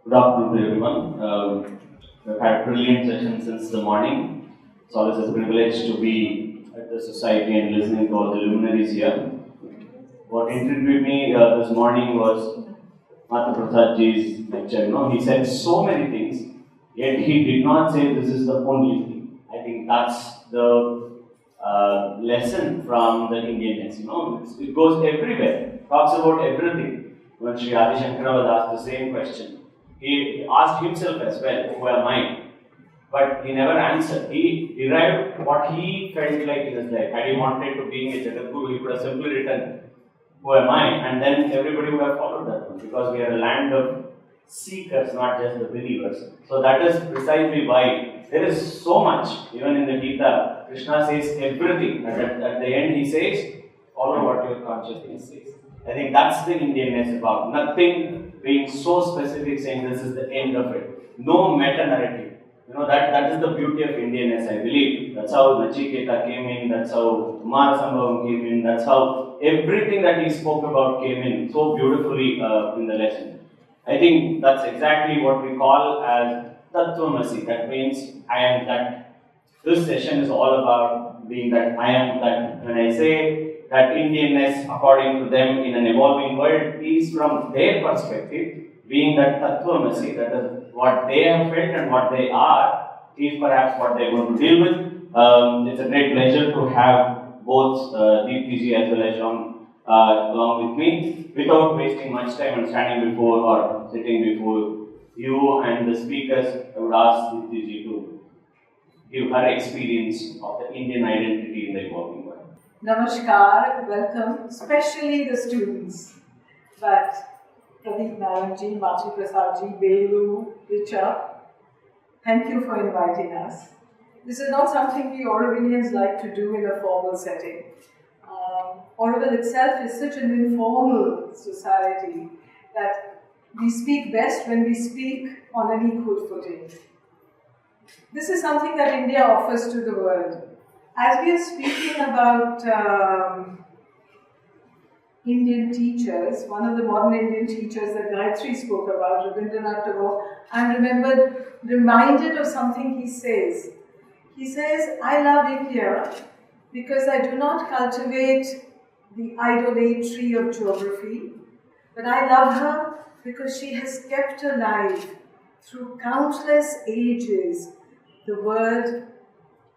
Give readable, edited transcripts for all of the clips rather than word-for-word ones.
Good afternoon to everyone. We've had brilliant sessions since the morning. It's always a privilege to be at the society and listening to all the luminaries here. What intrigued me this morning was Mata Prasad ji's lecture. He said so many things, yet he did not say this is the only thing. I think that's the lesson from the Indianness. It goes everywhere, talks about everything. When Sri Adi Shankara was asked the same question, he asked himself as well, who am I? But he never answered. He derived what he felt like in his life. Had he wanted to be a Jagadguru, he could have simply written, who am I? And then everybody would have followed that one, because we are a land of seekers, not just the believers. So that is precisely why there is so much. Even in the Gita, Krishna says everything. At the end he says, follow what your consciousness says. I think that's the Indianness about. Nothing being so specific, saying this is the end of it. No meta-narrative. That is the beauty of Indianness, I believe. That's how Nachiketa came in, that's how Kumarasambhavam came in, that's how everything that he spoke about came in so beautifully in the lesson. I think that's exactly what we call as Tattvamasi. That means I am that. This session is all about being that I am that. When I say that Indianness, according to them, in an evolving world, is from their perspective, being that Tattvamasi, that is what they have felt and what they are, is perhaps what they are going to deal with. It's a great pleasure to have both Deepti ji as well as Lung along with me. Without wasting much time and standing before or sitting before you and the speakers, I would ask Deepti ji to give her experience of the Indian identity in the evolving world. Namaskar, welcome, especially the students. But Pradeep Naranji, Machi Prasadji, Belu, Richard, thank you for inviting us. This is not something we Aurovillians like to do in a formal setting. Auroville itself is such an informal society that we speak best when we speak on an equal footing. This is something that India offers to the world. As we are speaking about Indian teachers, one of the modern Indian teachers that Gayatri spoke about, Rabindranath Tagore, I'm reminded of something he says. He says, I love India because I do not cultivate the idolatry of geography, but I love her because she has kept alive through countless ages the word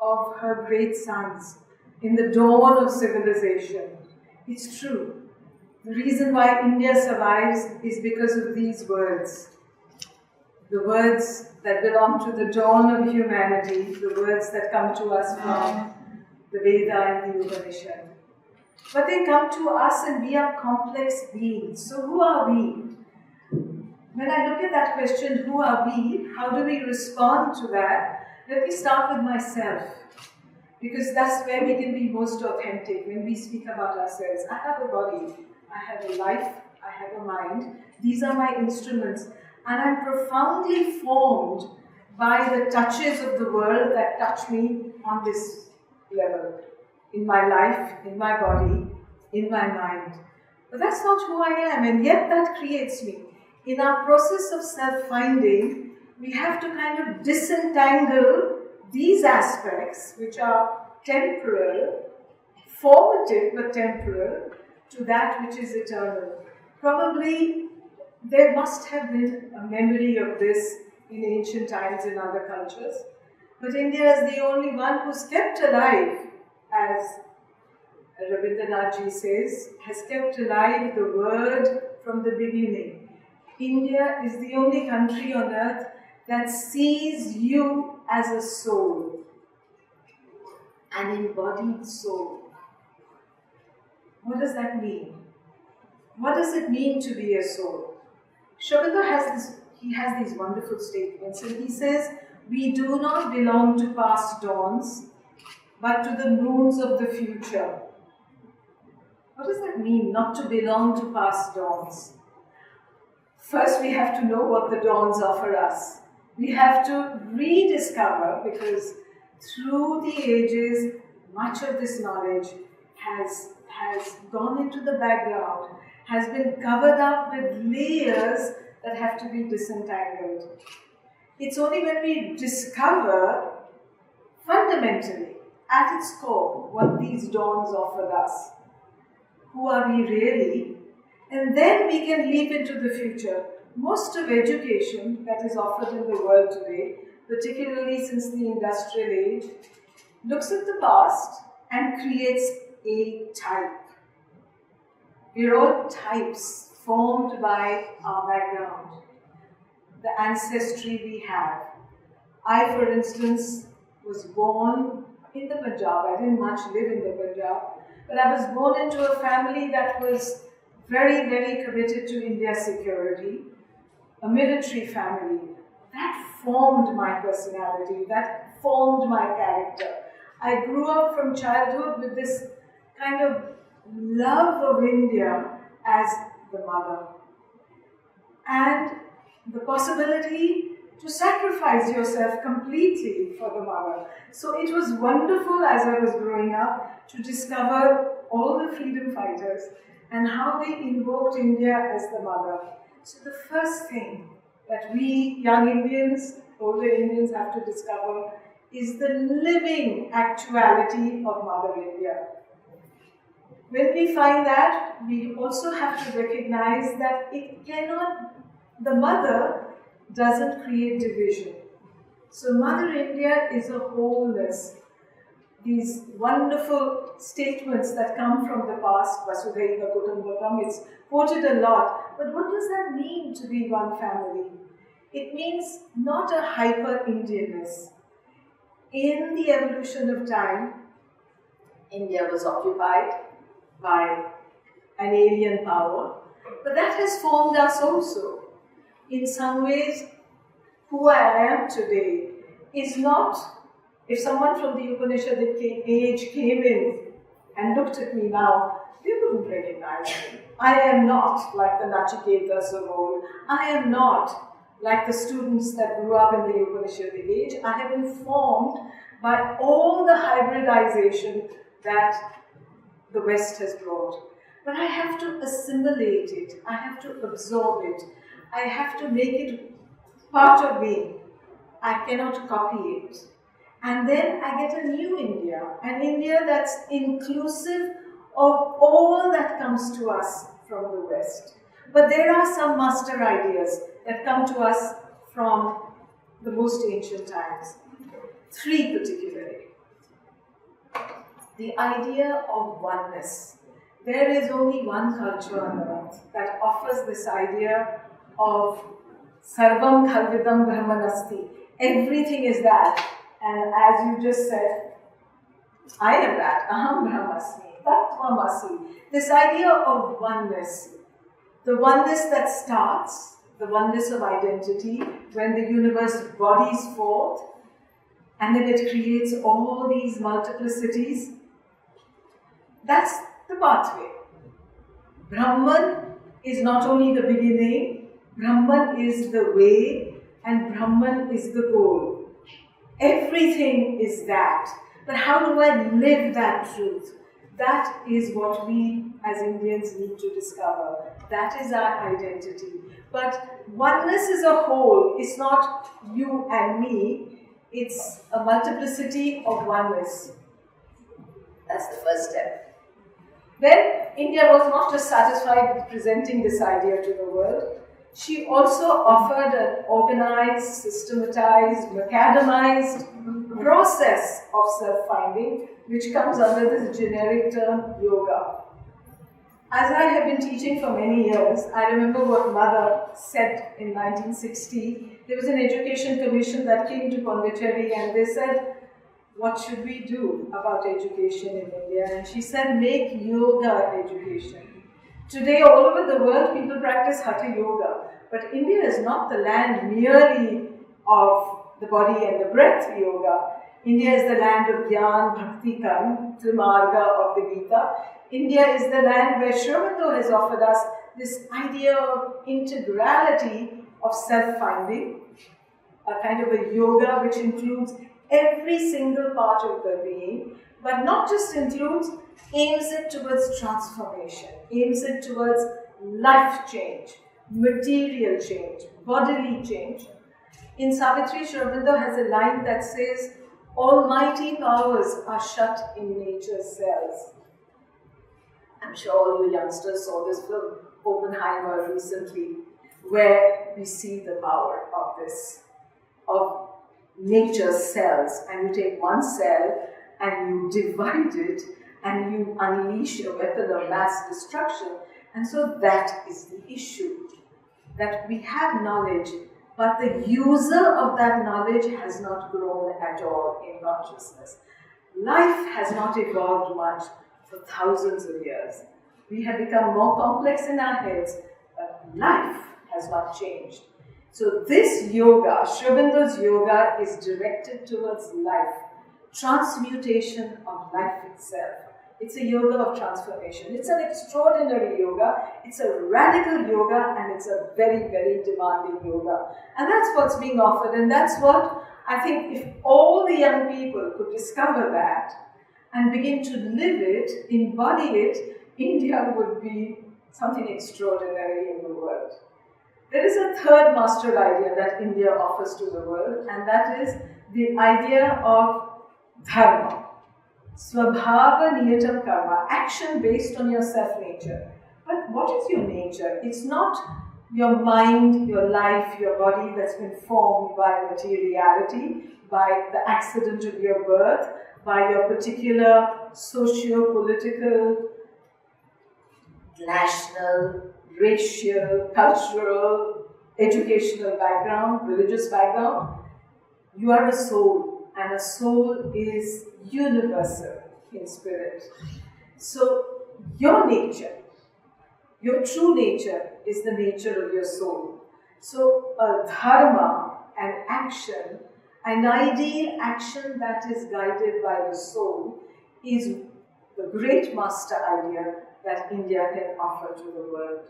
of her great sons in the dawn of civilization. It's true. The reason why India survives is because of these words. The words that belong to the dawn of humanity, the words that come to us from the Veda and the Upanishad. But they come to us and we are complex beings. So who are we? When I look at that question, who are we? How do we respond to that? Let me start with myself, because that's where we can be most authentic when we speak about ourselves. I have a body, I have a life, I have a mind. These are my instruments, and I'm profoundly formed by the touches of the world that touch me on this level, in my life, in my body, in my mind. But that's not who I am, and yet that creates me. In our process of self-finding, we have to kind of disentangle these aspects, which are temporal, formative but temporal, to that which is eternal. Probably there must have been a memory of this in ancient times in other cultures, but India is the only one who's kept alive, as Rabindranath ji says, has kept alive the word from the beginning. India is the only country on earth that sees you as a soul, an embodied soul. What does that mean? What does it mean to be a soul? Sri Aurobindo has these wonderful statements, and he says, we do not belong to past dawns, but to the moons of the future. What does that mean, not to belong to past dawns? First, we have to know what the dawns offer us. We have to rediscover, because through the ages, much of this knowledge has gone into the background, has been covered up with layers that have to be disentangled. It's only when we discover fundamentally, at its core, what these dawns offer us. Who are we really? And then we can leap into the future. Most of education that is offered in the world today, particularly since the industrial age, looks at the past and creates a type. We're all types formed by our background, the ancestry we have. I, for instance, was born in the Punjab. I didn't much live in the Punjab, but I was born into a family that was very, very committed to India's security, a military family. That formed my personality, that formed my character. I grew up from childhood with this kind of love of India as the mother, and the possibility to sacrifice yourself completely for the mother. So it was wonderful as I was growing up to discover all the freedom fighters and how they invoked India as the mother. So the first thing that we young Indians, older Indians have to discover is the living actuality of Mother India. When we find that, we also have to recognize that the mother doesn't create division. So Mother India is a wholeness. These wonderful statements that come from the past, Vasudhaiva Kutumbakam, it's quoted a lot. But what does that mean to be one family? It means not a hyper-Indianness. In the evolution of time, India was occupied by an alien power, but that has formed us also. In some ways, who I am today is not, if someone from the Upanishadic age came in and looked at me now, they wouldn't recognize me. I am not like the Nachiketas of old. I am not like the students that grew up in the Upanishadic age. I have been formed by all the hybridization that the West has brought. But I have to assimilate it. I have to absorb it. I have to make it part of me. I cannot copy it. And then I get a new India, an India that's inclusive of all that comes to us from the West. But there are some master ideas that come to us from the most ancient times. Three particularly. The idea of oneness. There is only one culture on earth that offers this idea of Sarvam Khalvidam Brahmanasti. Everything is that. And as you just said, I am that. Aham Brahmasmi. Tattvamasi. This idea of oneness. The oneness that starts, the oneness of identity, when the universe bodies forth, and then it creates all these multiplicities. That's the pathway. Brahman is not only the beginning, Brahman is the way, and Brahman is the goal. Everything is that. But how do I live that truth? That is what we as Indians need to discover. That is our identity. But oneness is a whole. It's not you and me. It's a multiplicity of oneness. That's the first step. Then India was not just satisfied with presenting this idea to the world. She also offered an organized, systematized, macadamized process of self-finding, which comes under this generic term yoga. As I have been teaching for many years, I remember what Mother said in 1960. There was an education commission that came to Pondicherry and they said, what should we do about education in India? And she said, make yoga education. Today, all over the world, people practice Hatha Yoga. But India is not the land merely of the body and the breath yoga. India is the land of Dhyan, Bhakti, Karma, Trimarga of the Gita. India is the land where Sri Aurobindo has offered us this idea of integrality of self-finding, a kind of a yoga which includes every single part of the being, but not just includes, aims it towards transformation, aims it towards life change. material change, bodily change. In Savitri, Sri Aurobindo has a line that says, almighty powers are shut in nature's cells. I'm sure all you youngsters saw this film, Oppenheimer, recently, where we see the power of this, of nature's cells. And you take one cell and you divide it and you unleash a weapon of mass destruction. And so that is the issue, that we have knowledge, but the user of that knowledge has not grown at all in consciousness. Life has not evolved much for thousands of years. We have become more complex in our heads, but life has not changed. So this yoga, Sri Aurobindo's yoga, is directed towards life, transmutation of life itself. It's a yoga of transformation. It's an extraordinary yoga, it's a radical yoga, and it's a very, very demanding yoga. And that's what's being offered, and that's what I think if all the young people could discover that and begin to live it, embody it, India would be something extraordinary in the world. There is a third master idea that India offers to the world, and that is the idea of dharma. Swabhava niyatam karma, action based on your self-nature. But what is your nature? It's not your mind, your life, your body that's been formed by materiality, by the accident of your birth, by your particular socio-political, national, racial, cultural, educational background, religious background. You are a soul, and a soul is universal in spirit. So your nature, your true nature, is the nature of your soul. So a dharma, an action, an ideal action that is guided by the soul, is the great master idea that India can offer to the world.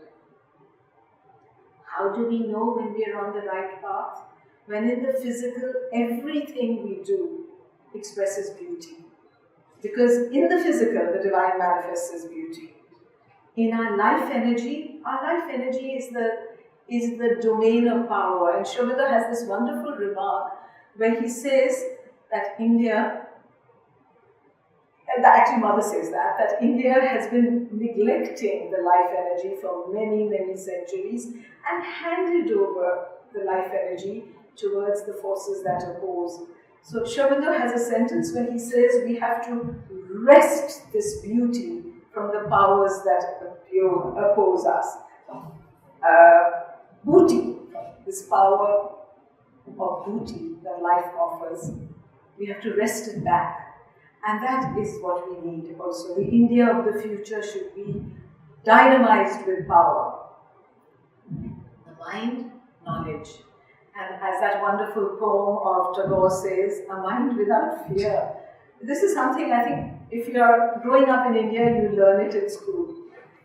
How do we know when we are on the right path? When in the physical, everything we do expresses beauty. Because in the physical, the divine manifests as beauty. In our life energy is the domain of power. And Sri Aurobindo has this wonderful remark where he says that India, actually Mother says that India has been neglecting the life energy for many, many centuries and handed over the life energy towards the forces that oppose. So Sri Aurobindo has a sentence where he says we have to wrest this beauty from the powers that oppose us. Booty, this power of booty that life offers, we have to wrest it back. And that is what we need also. The India of the future should be dynamized with power. The mind, knowledge. And as that wonderful poem of Tagore says, a mind without fear. This is something I think if you are growing up in India, you learn it in school.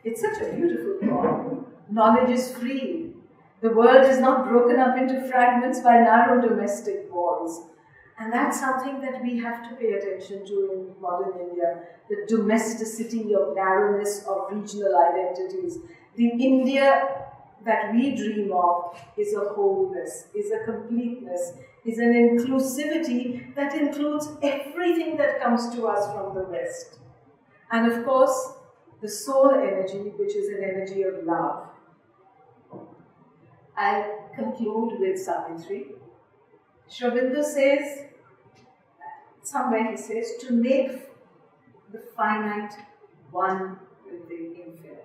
It's such a beautiful poem. Knowledge is free. The world is not broken up into fragments by narrow domestic walls. And that's something that we have to pay attention to in modern India. The domesticity of narrowness of regional identities. The India that we dream of is a wholeness, is a completeness, is an inclusivity that includes everything that comes to us from the West. And of course, the soul energy, which is an energy of love. I'll conclude with Savitri. Sri Aurobindo says, somewhere he says, to make the finite one with the infinite.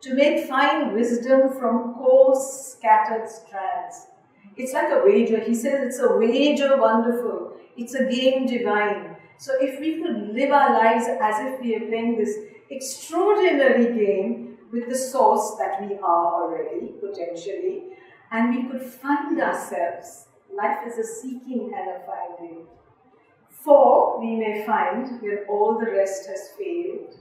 To make fine wisdom from coarse, scattered strands. It's like a wager. He says it's a wager wonderful. It's a game divine. So if we could live our lives as if we are playing this extraordinary game with the source that we are already, potentially, and we could find ourselves. Life is a seeking and a finding. For we may find, when all the rest has failed,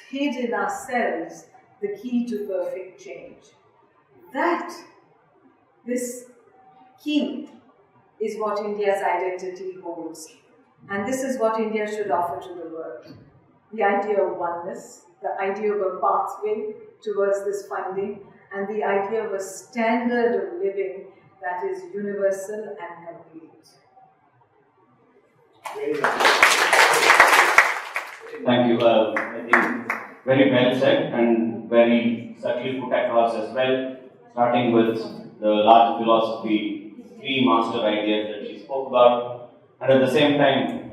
hid in ourselves the key to perfect change. This key is what India's identity holds. And this is what India should offer to the world. The idea of oneness, the idea of a pathway towards this finding, and the idea of a standard of living that is universal and complete. Thank you. I think very well said and very subtly put across as well, starting with the large philosophy, three master ideas that she spoke about, and at the same time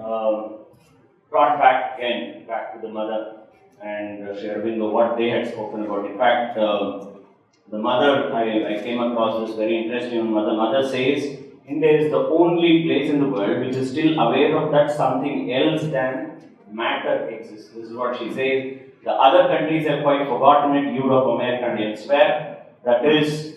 brought back again back to the mother and Sri Aurobindo, what they had spoken about. In fact, the mother, I came across this very interesting. Mother says, India is the only place in the world which is still aware of that something else than matter exists. This is what she says. The other countries have quite forgotten it, Europe, America and elsewhere. That is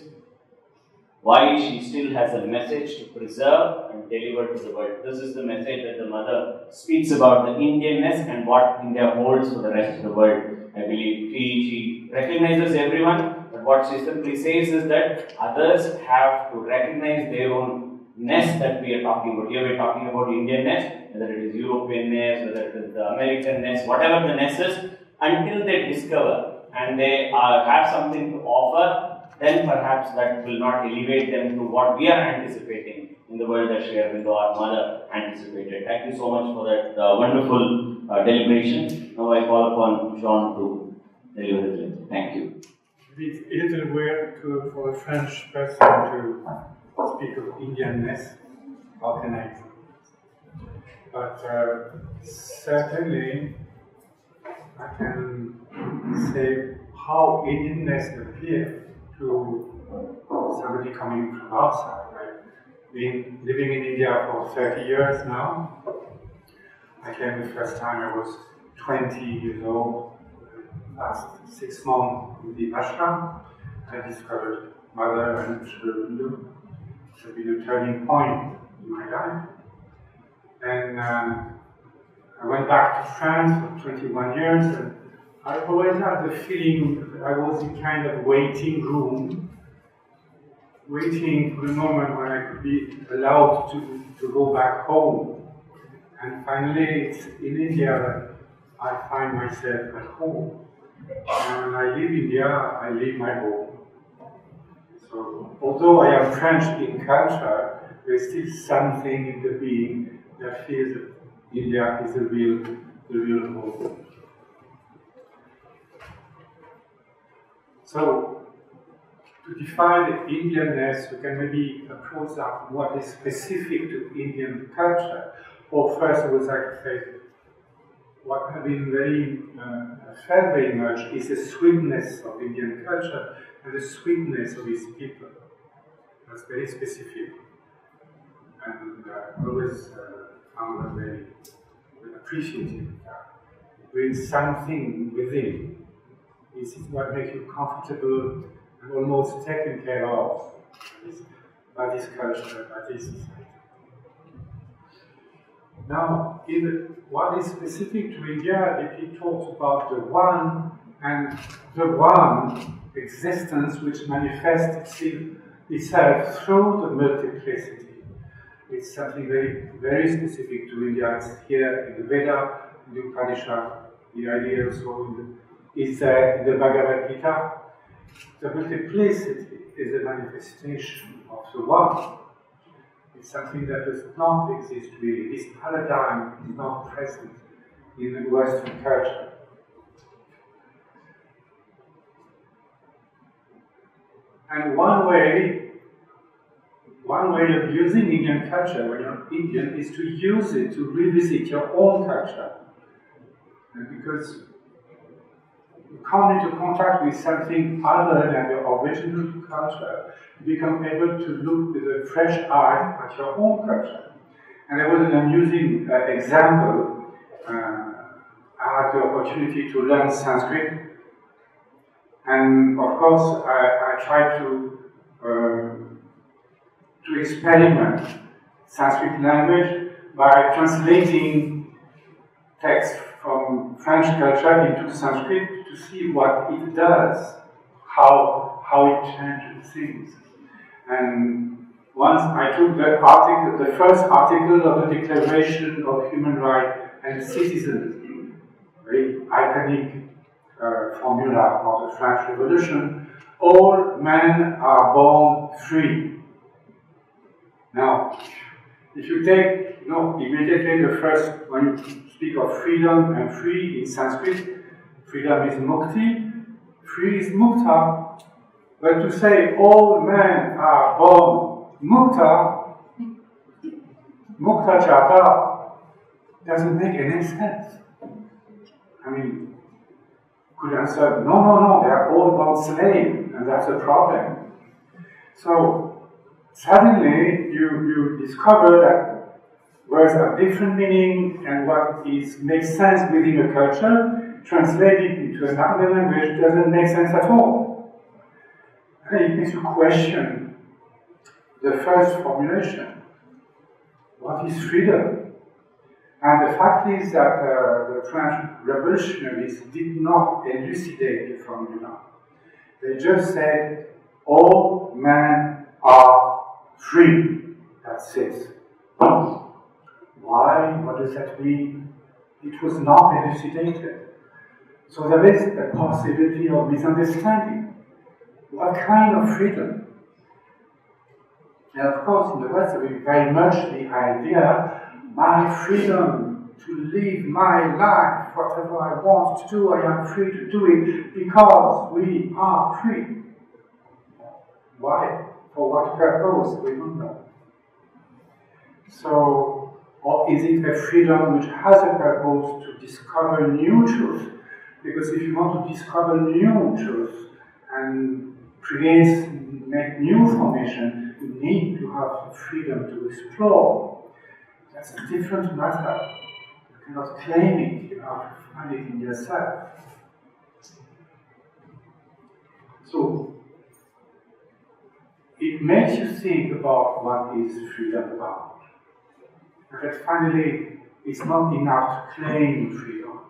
why she still has a message to preserve and deliver to the world. This is the message that the mother speaks about, the Indianness and what India holds for the rest of the world. I believe she recognizes everyone, but what she simply says is that others have to recognize their own ness that we are talking about. Here we are talking about Indianness, whether it is European-ness, whether it is the American-ness, whatever the ness is, until they discover and they have something to offer, then perhaps that will not elevate them to what we are anticipating in the world that Sri Aurobindo, our mother, anticipated. Thank you so much for that wonderful deliberation. Now I call upon Sean to deliver his lecture. Thank you. It's a little weird for a French person to speak of Indianness. How can I? But certainly I can say how Indianness appears to somebody coming from outside. I've been living in India for 30 years now. I came the first time I was 20 years old. Last 6 months in the ashram, I discovered Mother and Sri Aurobindo. It has been a turning point in my life. And I went back to France for 21 years, and I always had the feeling that I was in kind of waiting room, waiting for the moment when I could be allowed to go back home. And finally, it's in India that I find myself at home. And when I leave India, I leave my home. So, although I am French in culture, there is still something in the being that feels that India is the real home. So, to define the Indianness, we can maybe approach that what is specific to Indian culture. Or first, I would like to say, what has been felt very much is the sweetness of Indian culture and the sweetness of its people. That's very specific. And I always found that very appreciative. It brings something within. This is what makes you comfortable and almost taken care of by this culture, by this society. Now, what is specific to India, Deepti talks about the one and the one existence which manifests itself through the multiplicity. It's something very, very specific to India. It's here in the Veda, in the Upanishad, the idea also is in the Bhagavad Gita. The multiplicity is a manifestation of the one. It's something that does not exist really. This paradigm is not present in the Western culture. And one way of using Indian culture when you're Indian is to use it to revisit your own culture. And because you come into contact with something other than your original culture, you become able to look with a fresh eye at your own culture. And there was an amusing example. I had the opportunity to learn Sanskrit. And of course, I tried to experiment Sanskrit language by translating text from French culture into Sanskrit to see what it does, how it changes things. And once I took the first article of the Declaration of Human Rights and Citizens, very iconic formula of the French Revolution, all men are born free. Now, if you take, immediately the first, when you speak of freedom and free in Sanskrit, freedom is mukti, free is mukta. But to say all men are born mukta, mukta jata, doesn't make any sense. I mean, could answer, no, they are all born slave, and that's a problem. So, suddenly you discover that words have different meaning, and what makes sense within a culture, translated into another language doesn't make sense at all. And it makes you question the first formulation. What is freedom? And the fact is that the French revolutionists did not elucidate the formula. They just said, all men are free. That's it. Why? What does that mean? It was not elucidated. So there is a possibility of misunderstanding. What kind of freedom? And of course, in the West, there is very much the idea, my freedom to live my life, whatever I want to do, I am free to do it because we are free. Why? For what purpose? We don't know. So, or is it a freedom which has a purpose to discover new truth? Because if you want to discover new truth and make new formation, you need to have the freedom to explore. That's a different matter. You cannot claim it, you have to find it in yourself. So, it makes you think about what is freedom about. But finally, it's not enough to claim freedom,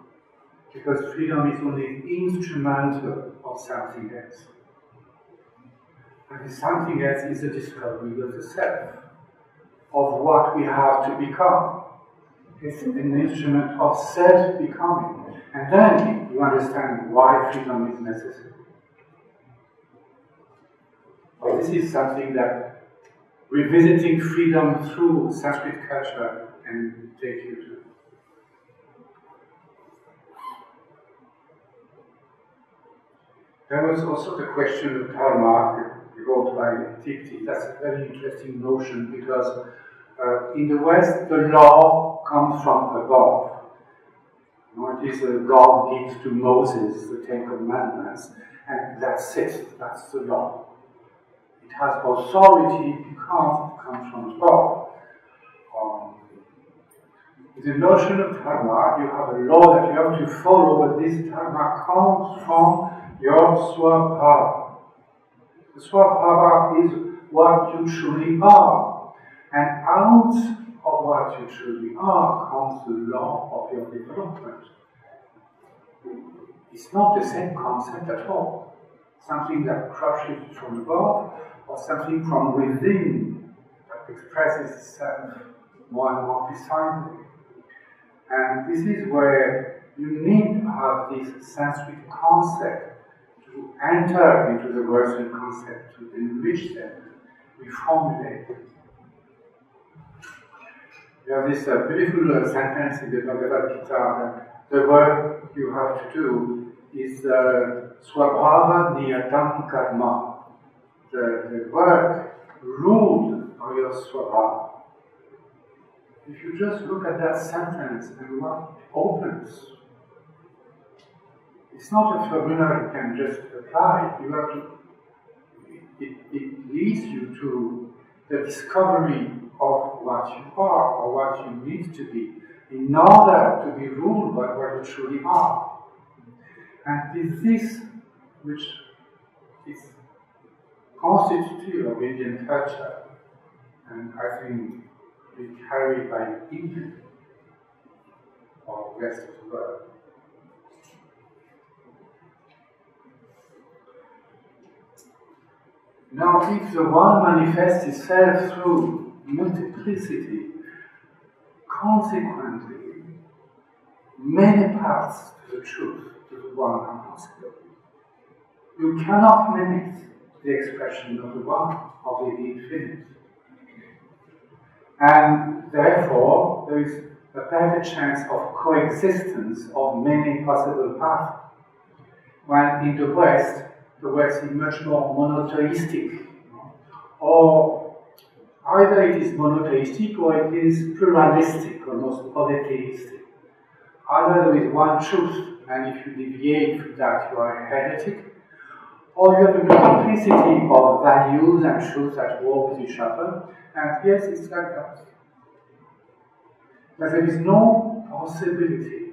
because freedom is only instrumental of something else. And the something else is the discovery of the self, of what we have to become. It's an instrument of self-becoming. And then you understand why freedom is necessary. Well, this is something that revisiting freedom through Sanskrit culture can take you to. There was also the question of dharma, brought by Deepti. That's a very interesting notion because in the West, the law comes from above. It is God gives to Moses the Ten Commandments, and that's it, that's the law. It has authority because it comes from above. The notion of dharma, you have a law that you have to follow, but this dharma comes from your swabhava. The swabhava is what you truly are. And out of what you truly are comes the law of your development. It's not the same concept at all. Something that crushes from above, or something from within that expresses itself more and more precisely. And this is where you need to have this Sanskrit concept to enter into the Western concept, to enrich them, reformulate them. You have this beautiful sentence in the Bhagavad Gita that the work you have to do is swabhava niyatam karma. The work ruled by your swabhava. If you just look at that sentence and what opens, it's not a formula you can just apply. You have to. It leads you to the discovery of what you are or what you need to be in order to be ruled by what you truly are. And it is this which is constitutive of Indian culture, and I think we carry by India or the rest of the world. Now, if the one manifests itself through multiplicity, consequently, many paths to the truth, to the one, are not you cannot limit the expression of the one, of the infinite. And therefore, there is a better chance of coexistence of many possible paths. When in the West is much more monotheistic, or either it is monotheistic or it is pluralistic, almost polytheistic. Either there is one truth, and if you deviate from that, you are a heretic, or you have a multiplicity of values and truths that work with each other, and yes, it's like that. But there is no possibility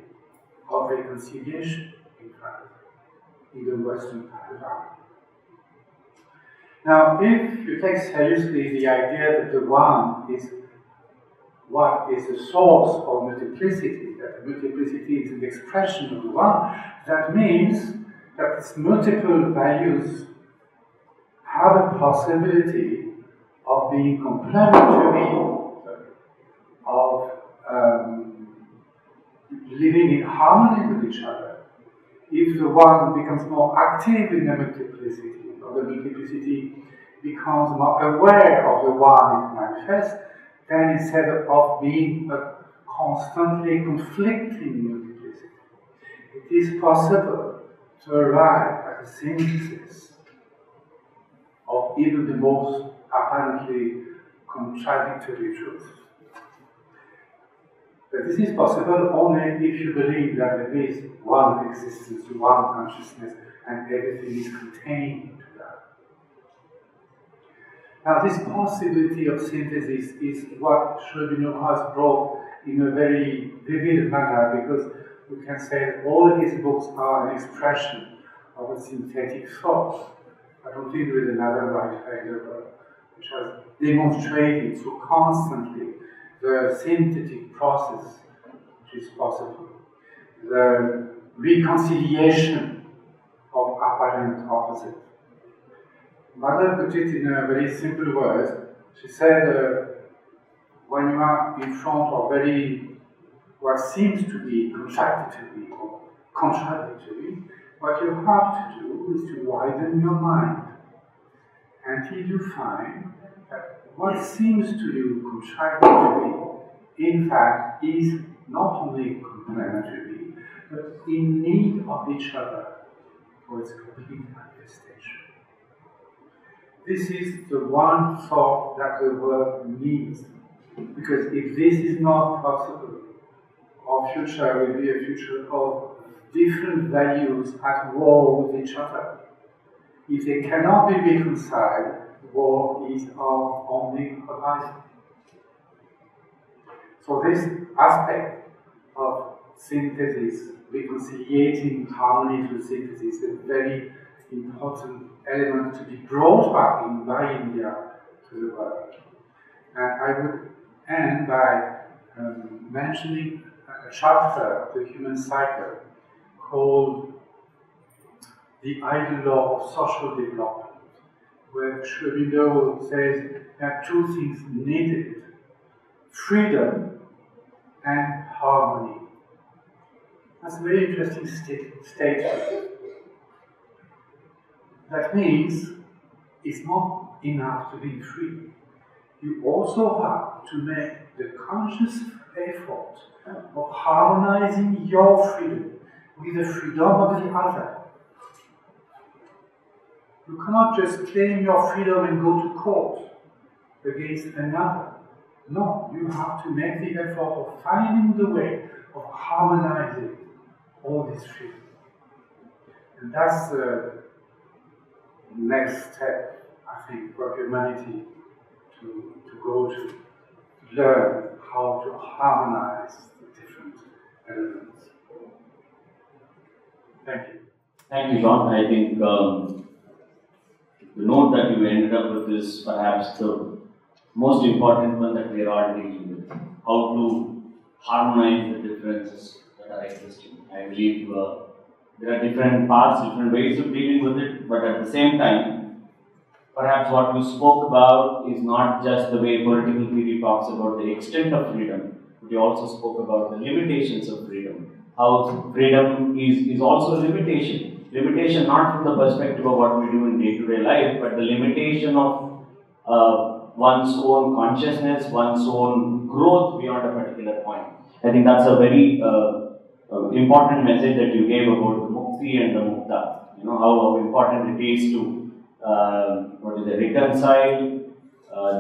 of reconciliation, in fact, in the Western paradigm. Now, if you take seriously the idea that the one is what is the source of multiplicity, that multiplicity is an expression of the one, that means that its multiple values have a possibility of being complementary, of living in harmony with each other. If the one becomes more active in the multiplicity, or the multiplicity becomes more aware of the one it manifests, then instead of being a constantly conflicting multiplicity, it is possible to arrive at a synthesis of even the most apparently contradictory truths. But this is possible only if you believe that there is one existence, one consciousness, and everything is contained into that. Now, this possibility of synthesis is what Aurobindo has brought in a very vivid manner, because we can say that all his books are an expression of a synthetic thought. I don't think there is another writer which has demonstrated so constantly the synthetic process which is possible, the reconciliation of apparent opposites. Mother put it in a very simple word. She said, when you are in front of what seems to be contradictory or contradictory, what you have to do is to widen your mind until you find that what seems to you contradictory, in fact, is not only complementary, but in need of each other for its complete manifestation. This is the one thought that the world needs, because if this is not possible, our future will be a future of different values at war with each other. If they cannot be reconciled, war is our only horizon. So this aspect of synthesis, reconciliating harmony through synthesis, is a very important element to be brought back by India to the world. And I would end by mentioning a chapter of the human cycle called The Ideal Law of Social Development, where Aurobindo says there are two things needed: freedom and harmony. That's a very interesting statement. That means it's not enough to be free. You also have to make the conscious effort of harmonizing your freedom with the freedom of the other. You cannot just claim your freedom and go to court against another. No, you have to make the effort of finding the way of harmonizing all this freedom. And that's the next step, I think, for humanity to go to learn how to harmonize the different elements. Thank you. Thank you, John. I think the note that you ended up with is perhaps the most important one that we are all dealing with. How to harmonize the differences that are existing. I believe there are different paths, different ways of dealing with it, but at the same time, perhaps what you spoke about is not just the way political theory talks about the extent of freedom, but you also spoke about the limitations of freedom. How freedom is also a limitation. limitation not from the perspective of what we do in day-to-day life, but the limitation of one's own consciousness, one's own growth beyond a particular point. I think that's a very important message that you gave about the mukti and the mukta. You know how important it is to reconcile,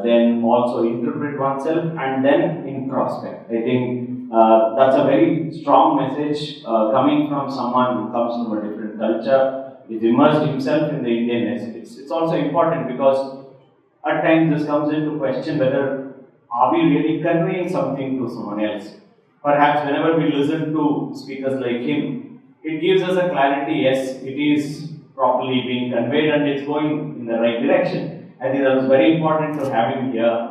then also interpret oneself, and then introspect. I think that's a very strong message coming from someone who comes from a different culture, is immersed himself in the Indianness. It's also important because at times this comes into question whether are we really conveying something to someone else. Perhaps whenever we listen to speakers like him, it gives us a clarity, yes, it is properly being conveyed and it's going in the right direction. I think that was very important to have him here,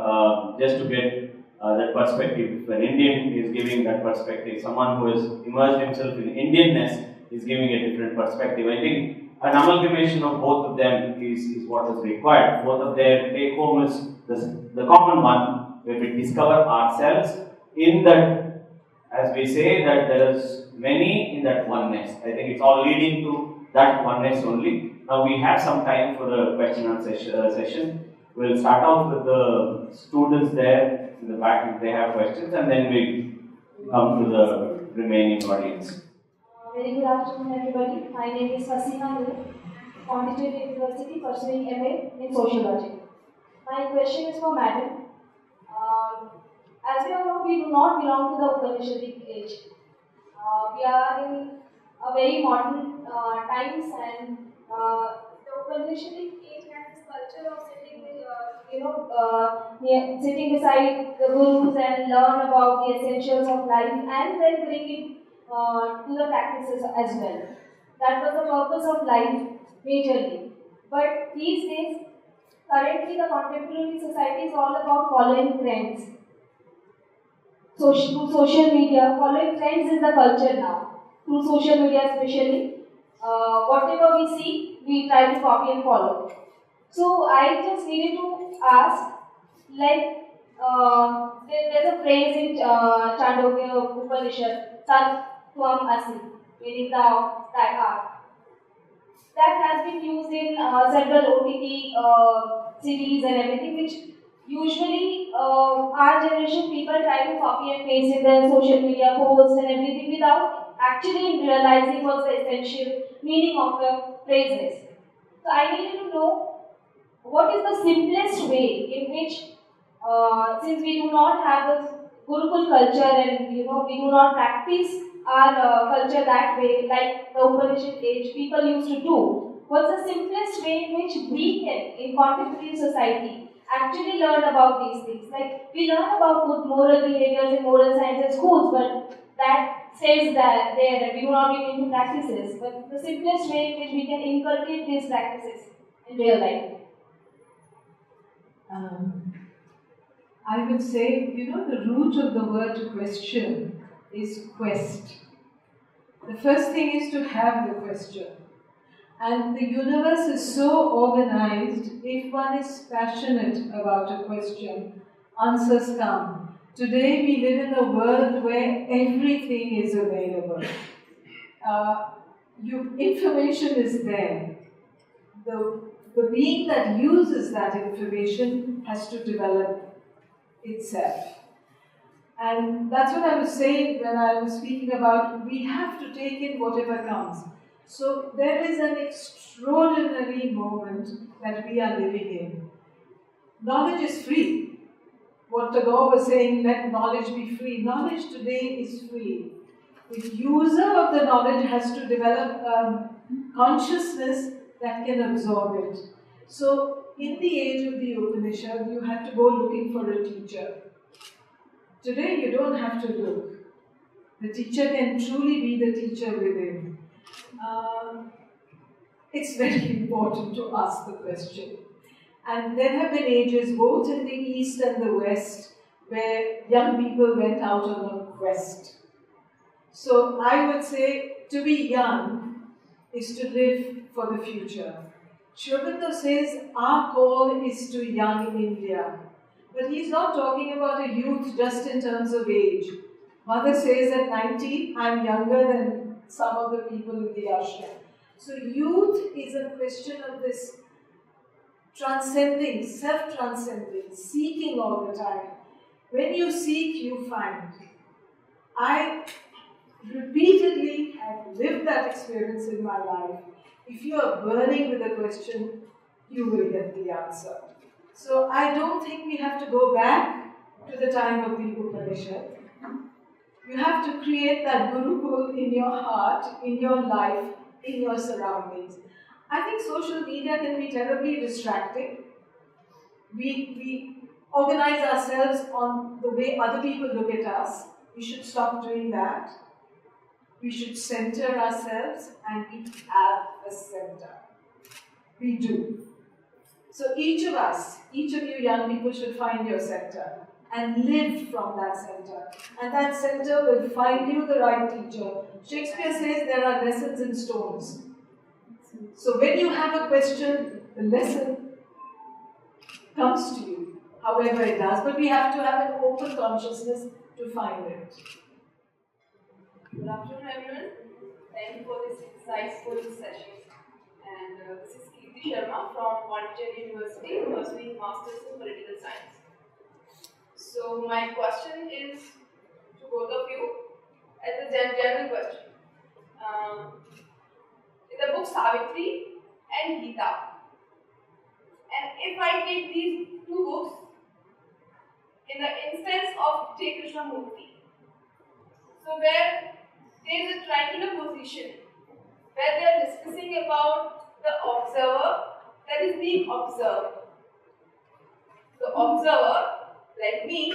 just to get that perspective. If an Indian is giving that perspective, someone who has immersed himself in Indianness is giving a different perspective. I think an amalgamation of both of them is what is required. Both of their take home is the common one, where we discover ourselves in that, as we say, that there is many in that oneness. I think it's all leading to that oneness only. Now we have some time for the question and session. We'll start off with the students there in the back if they have questions, and then we come to the remaining audience. Very good afternoon, everybody. My name is Hasina, Pondicherry University, pursuing MA in Sociology. My question is for Madam. As we all know, we do not belong to the Upanishadic age. We are in a very modern times, and the Upanishadic age has this culture of sitting, sitting beside the gurus and learn about the essentials of life, and then bring it to the practices as well. That was the purpose of life majorly. But these days, currently the contemporary society is all about following trends. Through social media, following trends is the culture now. Through social media especially, whatever we see, we try to copy and follow. So I just needed to ask, like, there's a phrase in Chandogya Upanishad, Tat Tvam Asi, meaning thou, thy art. That has been used in several OTT series and everything, which usually our generation people try to copy and paste in their social media posts and everything without actually realizing what's the essential meaning of the phrases. So I needed to know what is the simplest way in which, since we do not have this Gurukul culture and we do not practice our culture that way, like the Upanishad age people used to do. What's the simplest way in which we can, in contemporary society, actually learn about these things? Like, we learn about good moral behaviors in moral science in schools, but that stays there and we do not get into practices. But the simplest way in which we can inculcate these practices in real life. I would say, the root of the word question is quest. The first thing is to have the question. And the universe is so organized, if one is passionate about a question, answers come. Today we live in a world where everything is available. Information is there. The being that uses that information has to develop itself. And that's what I was saying when I was speaking about we have to take in whatever comes. So there is an extraordinary moment that we are living in. Knowledge is free. What Tagore was saying, let knowledge be free. Knowledge today is free. The user of the knowledge has to develop consciousness that can absorb it. So in the age of the Upanishad, you had to go looking for a teacher. Today you don't have to look. The teacher can truly be the teacher within. It's very important to ask the question. And there have been ages, both in the East and the West, where young people went out on a quest. So I would say to be young is to live for the future. Sri Aurobindo says our call is to young India. But he's not talking about a youth just in terms of age. Mother says at 90, I'm younger than some of the people in the ashram. So youth is a question of this transcending, self-transcending, seeking all the time. When you seek, you find. I repeatedly have lived that experience in my life. If you are burning with a question, you will get the answer. So I don't think we have to go back to the time of the Upanishad. You have to create that Gurukul in your heart, in your life, in your surroundings. I think social media can be terribly distracting. We organize ourselves on the way other people look at us. We should stop doing that. We should center ourselves, and we have a center. We do. So each of us, each of you young people should find your center and live from that center. And that center will find you the right teacher. Shakespeare says there are lessons in stones. So when you have a question, the lesson comes to you, however it does. But we have to have an open consciousness to find it. Good afternoon, everyone. Thank you for this insightful session. And this is Deepti Sharma from Pondicherry University, pursuing Masters in Political Science. So my question is to both of you as a general question. In the book Savitri and Gita, and if I take these two books in the instance of J. Krishnamurti, so where there is a triangular position where they are discussing about the observer that is being observed. The observer, like me,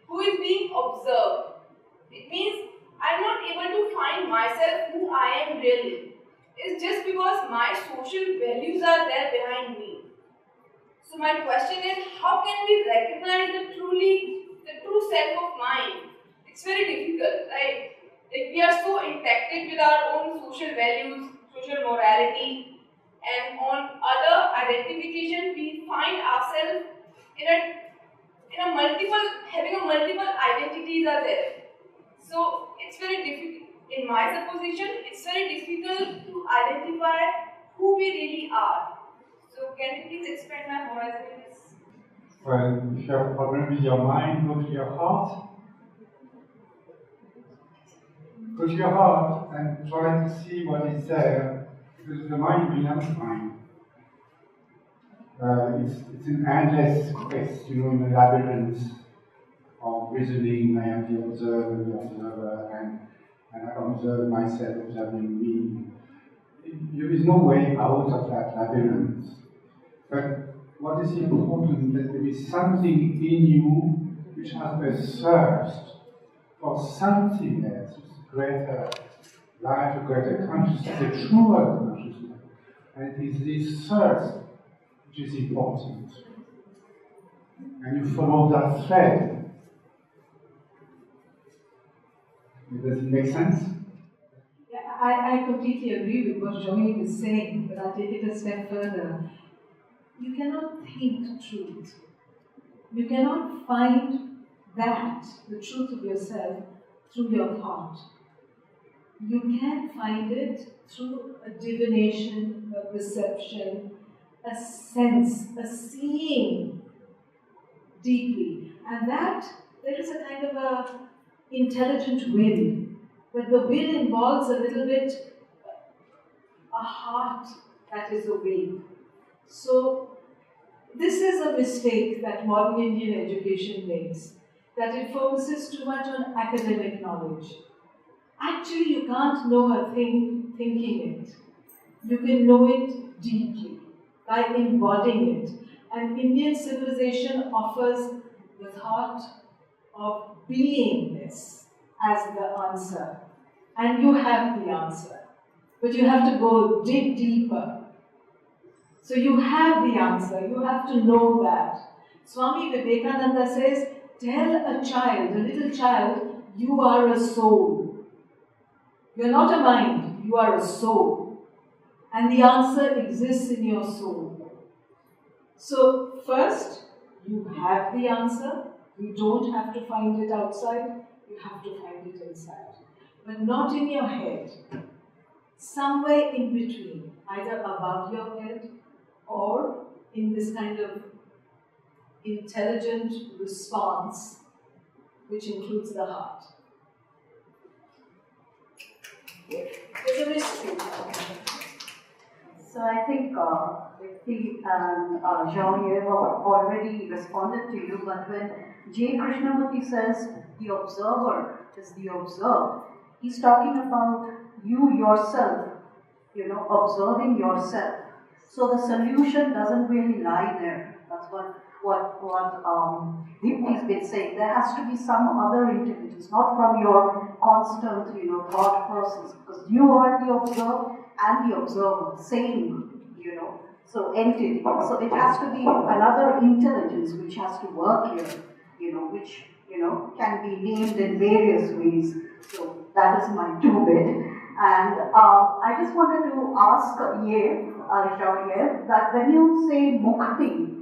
who is being observed. It means I am not able to find myself who I am really. It's just because my social values are there behind me. So my question is, how can we recognize the true self of mine? It's very difficult, right? Like we are so infected with our own social values, social morality, and on other identification, we find ourselves having a multiple identities are there. So it's very difficult. In my supposition, it's very difficult to identify who we really are. So can you please expand my horizon in this? Well, if you have a problem with your mind, go to your heart. Go to your heart and try to see what is there, because the mind will not find. It's an endless quest, in a labyrinth of reasoning. I am the observer, and I observe myself observing me. There is no way out of that labyrinth. But what is important is that there is something in you which has a thirst for something else, greater life, a greater consciousness, a truer consciousness. And it is this thirst which is important. And you follow that thread. Does it make sense? Yeah, I completely agree with what Joey was saying, but I'll take it a step further. You cannot think truth. You cannot find that, the truth of yourself, through your thought. You can find it through a divination, a perception, a sense, a seeing deeply. And that, there is a kind of a intelligent will. But the will involves a little bit a heart that is awake. So, this is a mistake that modern Indian education makes, that it focuses too much on academic knowledge. Actually, you can't know a thing thinking it. You can know it deeply, by embodying it. And Indian civilization offers the thought of beingness as the answer. And you have the answer. But you have to dig deeper. So you have the answer, you have to know that. Swami Vivekananda says, tell a child, a little child, you are a soul. You're not a mind, you are a soul. And the answer exists in your soul. So first, you have the answer. You don't have to find it outside, you have to find it inside. But not in your head. somewhere in between, either above your head or in this kind of intelligent response, which includes the heart. There's a mystery. So I think Deepti and Jean-Yves have already responded to you, but when J. Krishnamurti says the observer is the observed, he's talking about you yourself, observing yourself. So the solution doesn't really lie there. That's what Deepti's been saying. There has to be some other intelligence, not from your constant, thought process, because you are the observed and the observer, same, so entity. So it has to be another intelligence which has to work here, which, can be named in various ways. So that is my two-bit. And I just wanted to ask Jean-Yves, that when you say mukti,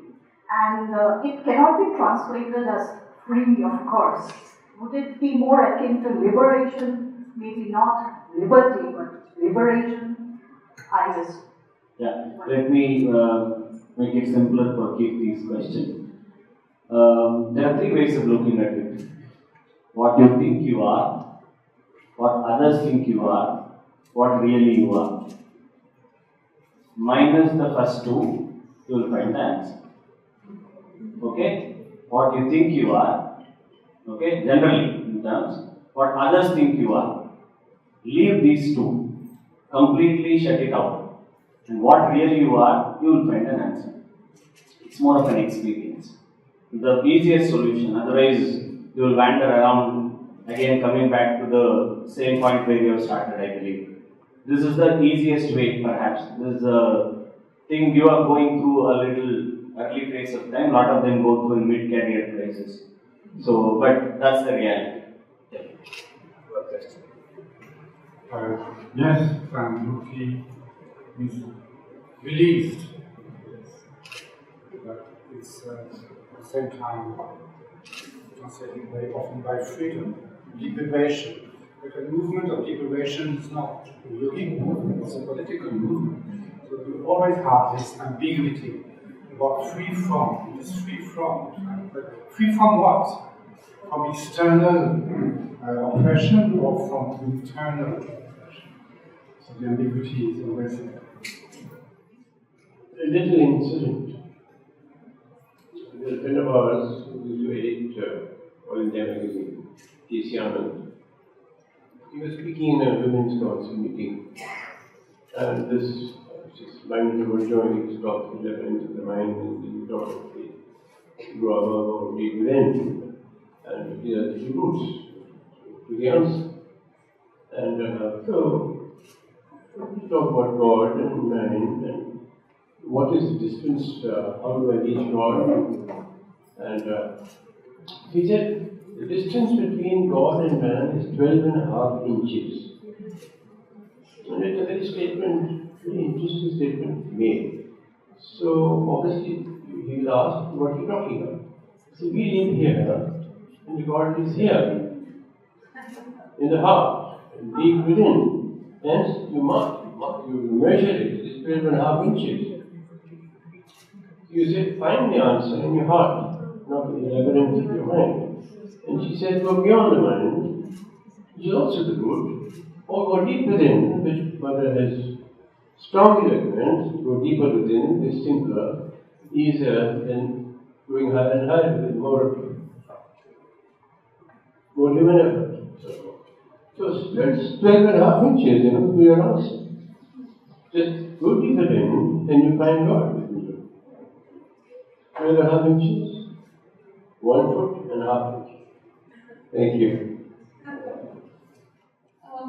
and it cannot be translated as free, of course, would it be more akin to liberation? Maybe not liberty, but liberation, I guess. Yeah, let me make it simpler for Kirti's question. There are three ways of looking at it. What you think you are, what others think you are, what really you are. Minus the first two, you will find the answer. Okay? What you think you are, okay, generally in terms, what others think you are. Leave these two, completely shut it out. And what really you are, you will find an answer. It's more of an experience. The easiest solution, otherwise you will wander around again, coming back to the same point where you have started, I believe. This is the easiest way, perhaps. This is a thing you are going through a little early phase of time. A lot of them go through in mid-career crisis. So, but that's the reality. Yes, Mukti is released, but it's at the same time translated very often by freedom, liberation. But a movement of liberation is not a yogic movement, it's a political movement. So we always have this ambiguity about free from. It is free from. But free from what? From external oppression or from internal oppression? So the ambiguity is always there. A little incident. A friend of ours who used to edit All India magazine, T.C. Anand. He was speaking in a women's council meeting, and this 6-9-year-old joined talks the reference of the mind and the thought of the go above or deep within, and these are the roots to the answer. And so we talk about God and mind and what is the distance, how do I reach God? And he said, the distance between God and man is 12.5 inches. And it's a very interesting statement made. So obviously he will ask, what are you talking about? So we live here, and God is here, in the heart, deep within. Hence you measure it, it's 12.5 inches. You say, find the answer in your heart, not in the labyrinth of your mind. And she said, go beyond the mind, which is also the good, or go deep within, which Mother has strongly recommends, go deeper within, is simpler, easier than going higher and higher with more human effort. So it's 12.5 inches, we are also. Just go deeper in, and you find God within you. 12.5 inches, 1.5 foot. Thank you.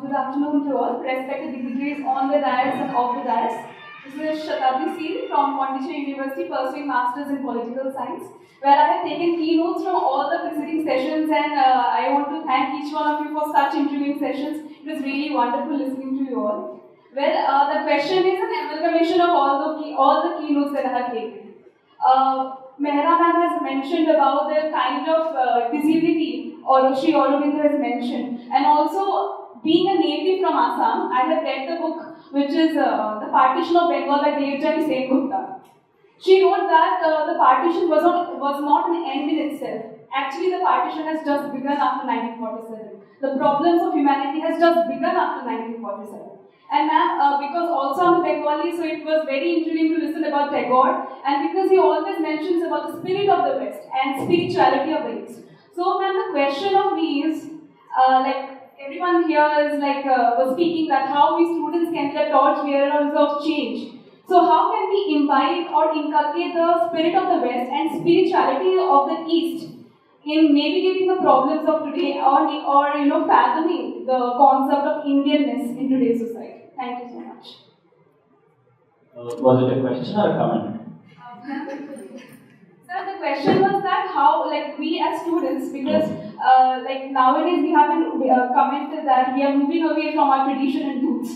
Good afternoon to all, respected dignitaries on the dais and off the dais. This is Shatabdi Seal from Pondicherry University, pursuing Masters in Political Science, where I have taken keynotes from all the preceding sessions, and I want to thank each one of you for such intriguing sessions. It was really wonderful listening to you all. Well, the question is an amalgamation of all the keynotes that I have taken. Mehra ma'am has mentioned about the kind of disability or Sri Aurobindo has mentioned, and also being a native from Assam, I have read the book which is The Partition of Bengal by Deepti Tewari. She wrote that the partition was not an end in itself. Actually, the partition has just begun after 1947. The problems of humanity has just begun after 1947. And ma'am, because also I'm a Bengali, so it was very intriguing to listen about Tagore, and because he always mentions about the spirit of the West and spirituality of the East. So ma'am, the question of me is, like everyone here is like was speaking that how we students can be the torch bearers of change. So how can we imbibe or inculcate the spirit of the West and spirituality of the East in navigating the problems of today, or fathoming the concept of Indianness in today's society? Thank you so much. Was it a question or a comment? Sir, the question was that how, like we as students, because like nowadays we have been commented that we are moving away from our tradition and roots.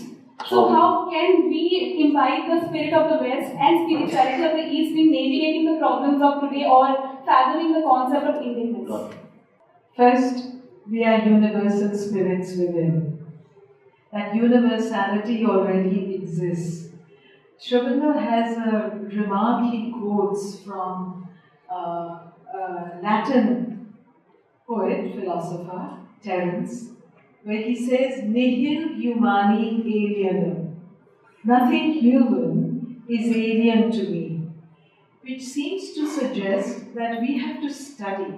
So how can we imbibe the spirit of the West and spirituality of the East in navigating the problems of today or fathoming the concept of Indianness? First, we are universal spirits within. That universality already exists. Sri Aurobindo has a remark he quotes from a Latin poet, philosopher, Terence, where he says, "Nihil humani alienum." Nothing human is alien to me, which seems to suggest that we have to study.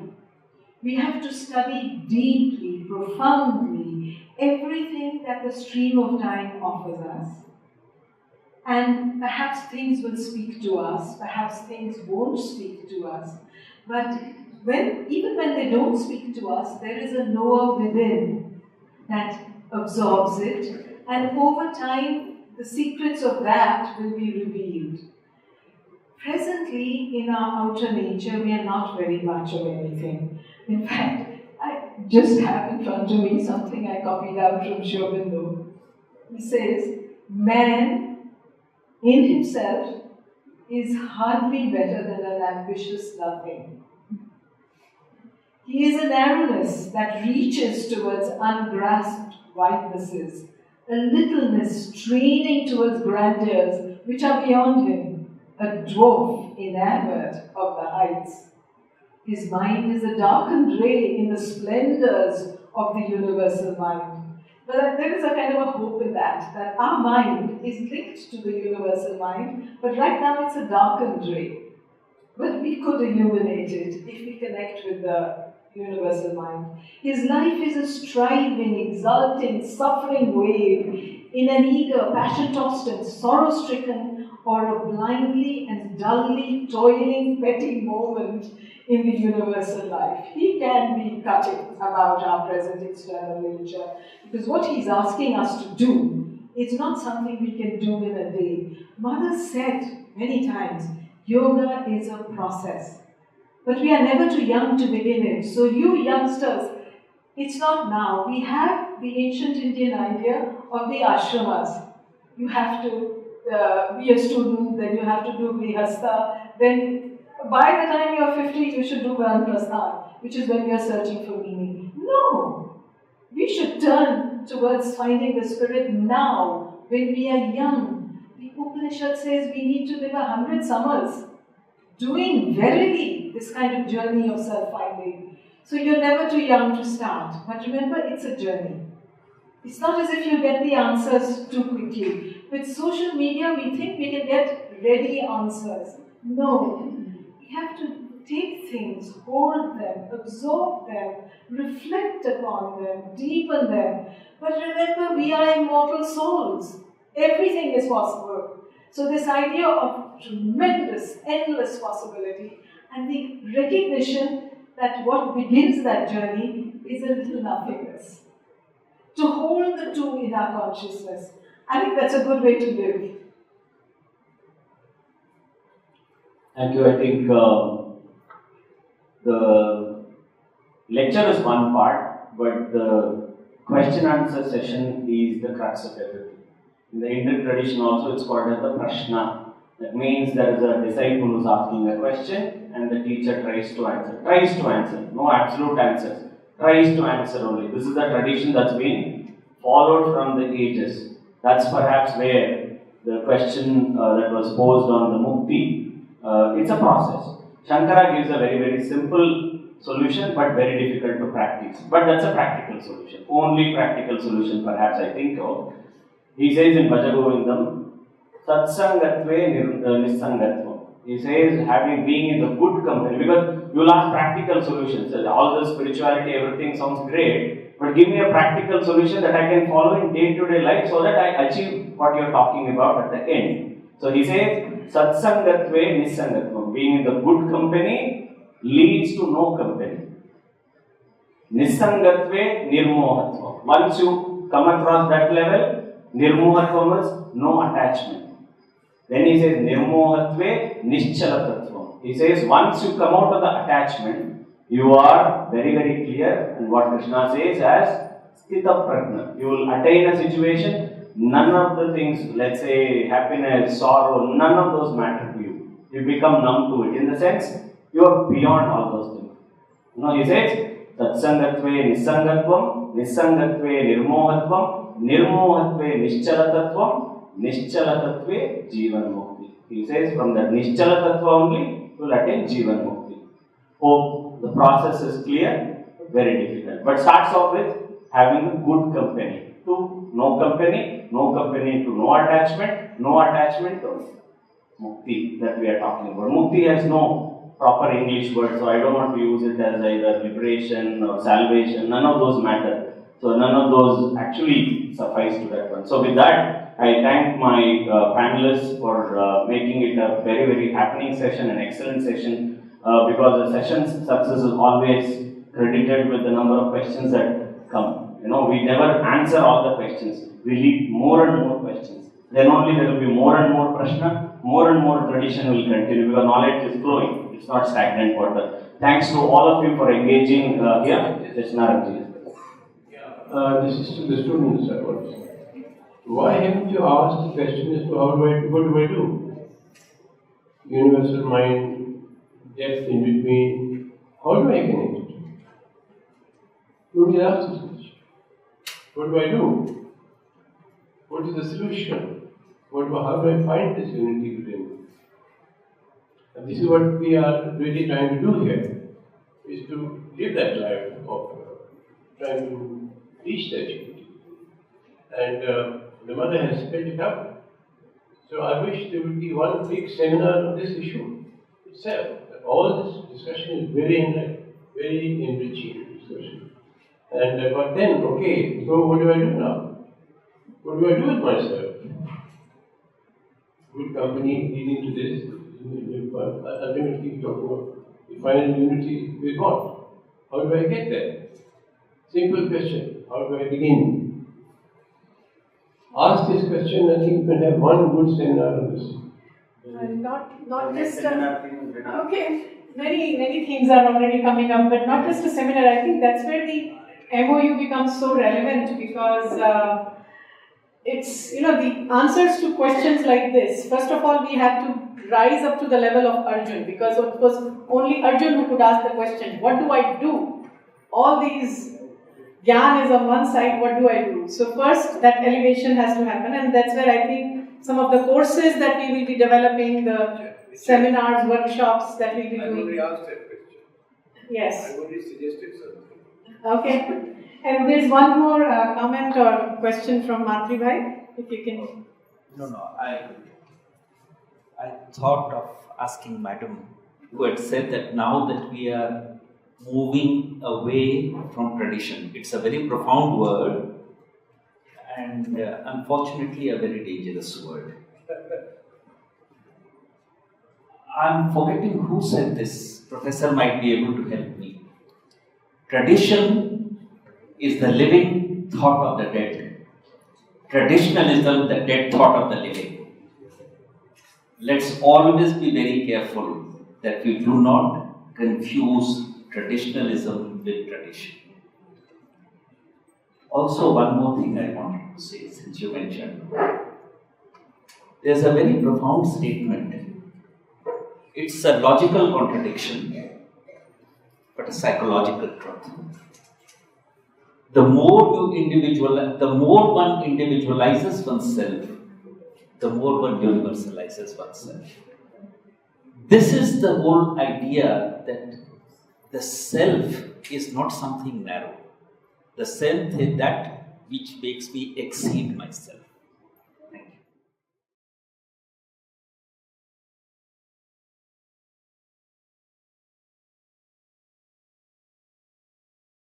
We have to study deeply, profoundly, everything that the stream of time offers us. And perhaps things will speak to us, perhaps things won't speak to us. But even when they don't speak to us, there is a knower within that absorbs it, and over time, the secrets of that will be revealed. Presently, in our outer nature, we are not very much of anything. In fact, I just have in front of me something I copied out from Sri Aurobindo. He says, "Man in himself is hardly better than an ambitious nothing. He is a narrowness that reaches towards ungrasped widenesses, a littleness straining towards grandeurs which are beyond him, a dwarf enamored of the heights. His mind is a darkened ray in the splendors of the universal mind." But there is a kind of a hope in that our mind is linked to the universal mind, but right now it's a darkened ray. But we could illuminate it if we connect with the universal mind. His life is a striving, exulting, suffering wave in an eager, passion-tossed and sorrow-stricken, or a blindly and dully toiling petty moment in the universal life. He can be cutting about our present external nature, because what he's asking us to do is not something we can do in a day. Mother said many times, yoga is a process. But we are never too young to begin it. So you youngsters, it's not now. We have the ancient Indian idea of the ashramas. You have to be a student, then you have to do grihastha, then by the time you're 50, you should do Vanaprastha, which is when you're searching for meaning. No! We should turn towards finding the spirit now, when we are young. The Upanishad says we need to live 100 summers, doing verily this kind of journey of self-finding. So you're never too young to start. But remember, it's a journey. It's not as if you get the answers too quickly. With social media, we think we can get ready answers. No. We have to take things, hold them, absorb them, reflect upon them, deepen them. But remember, we are immortal souls. Everything is possible. So this idea of tremendous, endless possibility, and the recognition that what begins that journey is a little nothingness. To hold the two in our consciousness, I think that's a good way to live. Thank you. I think the lecture is one part, but the question-answer session is the crux of everything. In the Indian tradition also, it's called as the prashna. That means there is a disciple who is asking a question and the teacher tries to answer. Tries to answer, no absolute answers. Tries to answer only. This is a tradition that's been followed from the ages. That's perhaps where the question that was posed on the mukti, it's a process. Shankara gives a very, very simple solution, but very difficult to practice. But that's a practical solution. Only practical solution perhaps I think of. He says in Bhaja Govindam, Satsangatve Nissangatvam. He says being in the good company, because you'll ask practical solutions. All the spirituality, everything sounds great, but give me a practical solution that I can follow in day-to-day life so that I achieve what you're talking about at the end. So he says, Satsangatve Nissangatvam. Being in the good company leads to no company. Nissangatve Nirmohatvam. Once you come across that level, Nirmohatvam is no attachment. Then he says, Nirmohatve Nischalatatvam. He says, once you come out of the attachment, you are very, very clear, and what Krishna says as Sthita Prajna. You will attain a situation, none of the things, let's say happiness, sorrow, none of those matter to you. You become numb to it. In the sense, you are beyond all those things. He says, Tatsangatve Nissangatvam, Nissangatve Nirmohatvam, Nirmohatve Nischalatatvam, Nischalatatve Jivan Mukti. He says, from that Nischalatattva only, you will attain Jivan Mukti. Hope the process is clear, very difficult. But starts off with having a good company. To no company to no attachment to Mukti that we are talking about. Mukti has no proper English word, so I don't want to use it as either liberation or salvation. None of those matter. So none of those actually suffice to that one. So with that, I thank my panelists for making it a very, very happening session, an excellent session, because the session's success is always credited with the number of questions that come. We never answer all the questions. We lead more and more questions. Then only there will be more and more prashna, more and more tradition will continue, because knowledge is flowing. It's not stagnant water. Thanks to all of you for engaging here. Yes, Narakji. This is to the students, I want to say. Why haven't you asked the question as to what do I do? Universal mind, depth in between, how do I connect? Nobody asked this question. What do I do? What is the solution? How do I find this unity within? And this is what we are really trying to do here, is to live that life of trying to reach that unity. And the mother has spelled it out. So I wish there would be one big seminar on this issue itself. All this discussion is very enriching discussion. And but then, okay, so what do I do now? What do I do with myself? Good company leading to this. Ultimately, we talk about the final unity with what? How do I get there? Simple question. How do I begin? Ask this question. I think you can have one good seminar on this. Not just okay. Many things are already coming up, but not just a seminar. I think that's where the MOU becomes so relevant, because it's the answers to questions like this. First of all, we have to rise up to the level of Arjun, because it was only Arjun who could ask the question, what do I do? All these Gyan is on one side, what do I do? So first, that elevation has to happen, and that's where I think some of the courses that we will be developing, the seminars, workshops that we'll be doing. I already asked that question. Yes. I already suggested something. Okay. And there's one more comment or question from Matri Bhai, if you can. No, I thought of asking Madam, who had said that now that we are moving away from tradition, it's a very profound word and unfortunately a very dangerous word. I'm forgetting who said this. Professor might be able to help me. Tradition is the living thought of the dead. Traditionalism, the dead thought of the living. Let's always be very careful that we do not confuse traditionalism with tradition. Also, one more thing I wanted to say, since you mentioned. There's a very profound statement. It's a logical contradiction, but a psychological truth. the more one individualizes oneself, the more one universalizes oneself. This is the whole idea that the self is not something narrow. The self is that which makes me exceed myself.